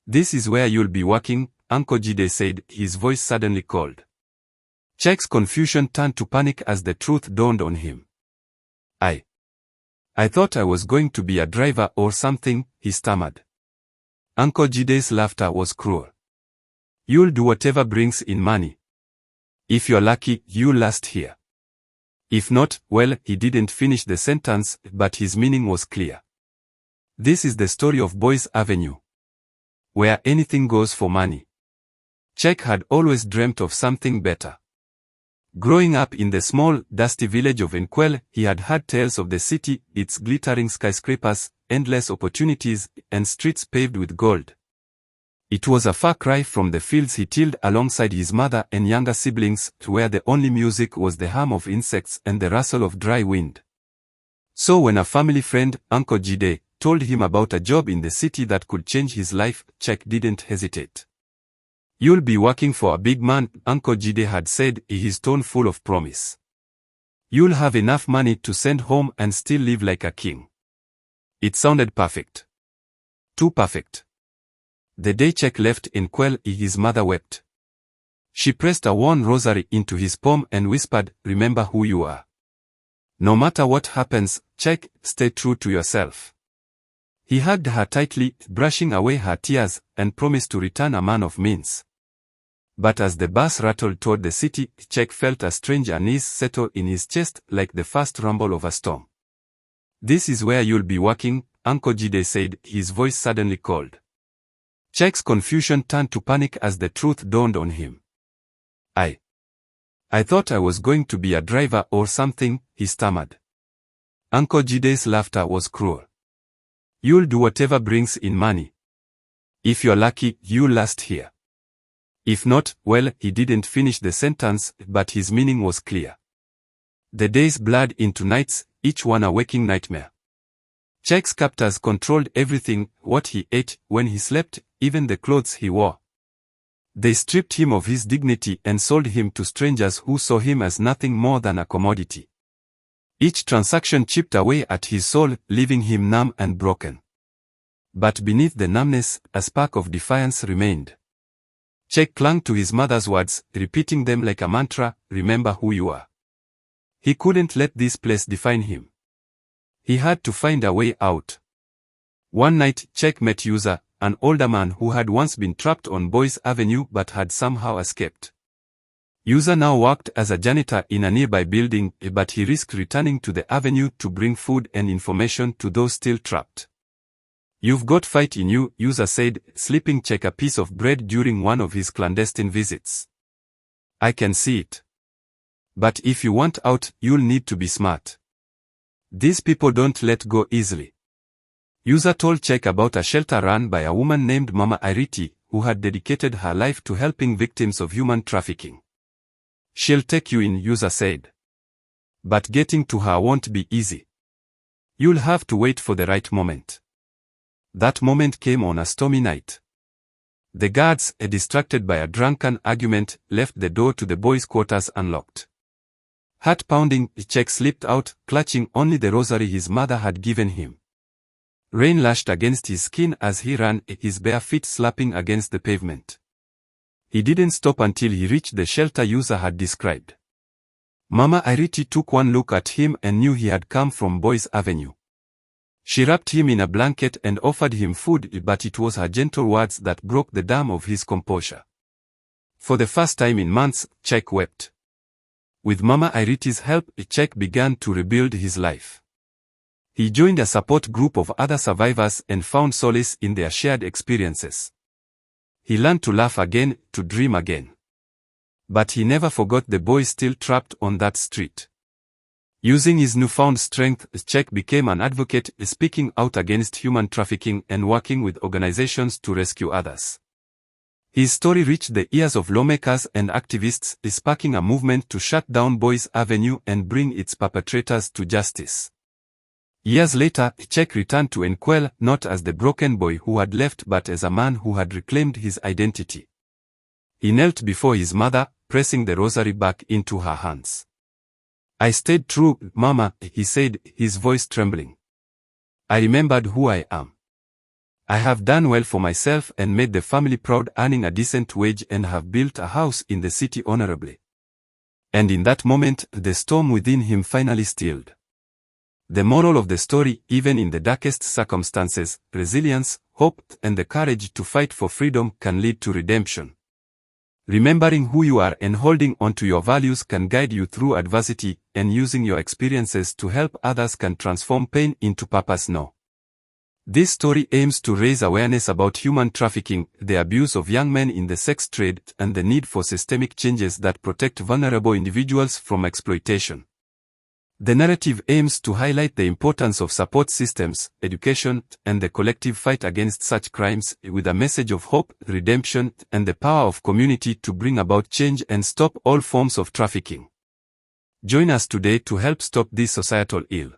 This is where you'll be working, Uncle Jide said, his voice suddenly cold. Chike's confusion turned to panic as the truth dawned on him. I thought I was going to be a driver or something, he stammered. Uncle Jide's laughter was cruel. You'll do whatever brings in money. If you're lucky, you'll last here. If not, well, he didn't finish the sentence, but his meaning was clear. This is the story of Boys Avenue, where anything goes for money. Chike had always dreamt of something better. Growing up in the small, dusty village of Nkwelle, he had heard tales of the city, its glittering skyscrapers, endless opportunities, and streets paved with gold. It was a far cry from the fields he tilled alongside his mother and younger siblings, to where the only music was the hum of insects and the rustle of dry wind. So when a family friend, Uncle Jide, told him about a job in the city that could change his life, Chike didn't hesitate. You'll be working for a big man, Uncle Jide had said, his tone full of promise. You'll have enough money to send home and still live like a king. It sounded perfect. Too perfect. The day Chike left Nkwelle, his mother wept. She pressed a worn rosary into his palm and whispered, "Remember who you are. No matter what happens, Chike, stay true to yourself." He hugged her tightly, brushing away her tears, and promised to return a man of means. But as the bus rattled toward the city, Chike felt a strange unease settle in his chest, like the first rumble of a storm. This is where you'll be working, Uncle Jide said, his voice suddenly cold. Chike's confusion turned to panic as the truth dawned on him. I thought I was going to be a driver or something, he stammered. Uncle Jide's laughter was cruel. You'll do whatever brings in money. If you're lucky, you'll last here. If not, well, he didn't finish the sentence, but his meaning was clear. The days blurred into nights, each one a waking nightmare. Chike's captors controlled everything, what he ate, when he slept, even the clothes he wore. They stripped him of his dignity and sold him to strangers who saw him as nothing more than a commodity. Each transaction chipped away at his soul, leaving him numb and broken. But beneath the numbness, a spark of defiance remained. Chike clung to his mother's words, repeating them like a mantra, "Remember who you are." He couldn't let this place define him. He had to find a way out. One night, Chike met User, an older man who had once been trapped on Boys Avenue but had somehow escaped. User now worked as a janitor in a nearby building, but he risked returning to the avenue to bring food and information to those still trapped. "You've got fight in you," User said, slipping Chike a piece of bread during one of his clandestine visits. "I can see it. But if you want out, you'll need to be smart. These people don't let go easily." User told Chike about a shelter run by a woman named Mama Iriti, who had dedicated her life to helping victims of human trafficking. "She'll take you in," User said. "But getting to her won't be easy. You'll have to wait for the right moment." That moment came on a stormy night. The guards, distracted by a drunken argument, left the door to the boys' quarters unlocked. Heart-pounding, Chike slipped out, clutching only the rosary his mother had given him. Rain lashed against his skin as he ran, his bare feet slapping against the pavement. He didn't stop until he reached the shelter User had described. Mama Iriti took one look at him and knew he had come from Boys Avenue. She wrapped him in a blanket and offered him food, but it was her gentle words that broke the dam of his composure. For the first time in months, Chike wept. With Mama Iriti's help, Chike began to rebuild his life. He joined a support group of other survivors and found solace in their shared experiences. He learned to laugh again, to dream again. But he never forgot the boys still trapped on that street. Using his newfound strength, Chike became an advocate, speaking out against human trafficking and working with organizations to rescue others. His story reached the ears of lawmakers and activists, sparking a movement to shut down Boys Avenue and bring its perpetrators to justice. Years later, Chike returned to Nkwelle, not as the broken boy who had left but as a man who had reclaimed his identity. He knelt before his mother, pressing the rosary back into her hands. "I stayed true, Mama," he said, his voice trembling. "I remembered who I am. I have done well for myself and made the family proud, earning a decent wage, and have built a house in the city honorably. And in that moment, the storm within him finally stilled. The moral of the story: even in the darkest circumstances, resilience, hope, and the courage to fight for freedom can lead to redemption. Remembering who you are and holding on to your values can guide you through adversity, and using your experiences to help others can transform pain into purpose. No. This story aims to raise awareness about human trafficking, the abuse of young men in the sex trade, and the need for systemic changes that protect vulnerable individuals from exploitation. The narrative aims to highlight the importance of support systems, education, and the collective fight against such crimes, with a message of hope, redemption, and the power of community to bring about change and stop all forms of trafficking. Join us today to help stop this societal ill.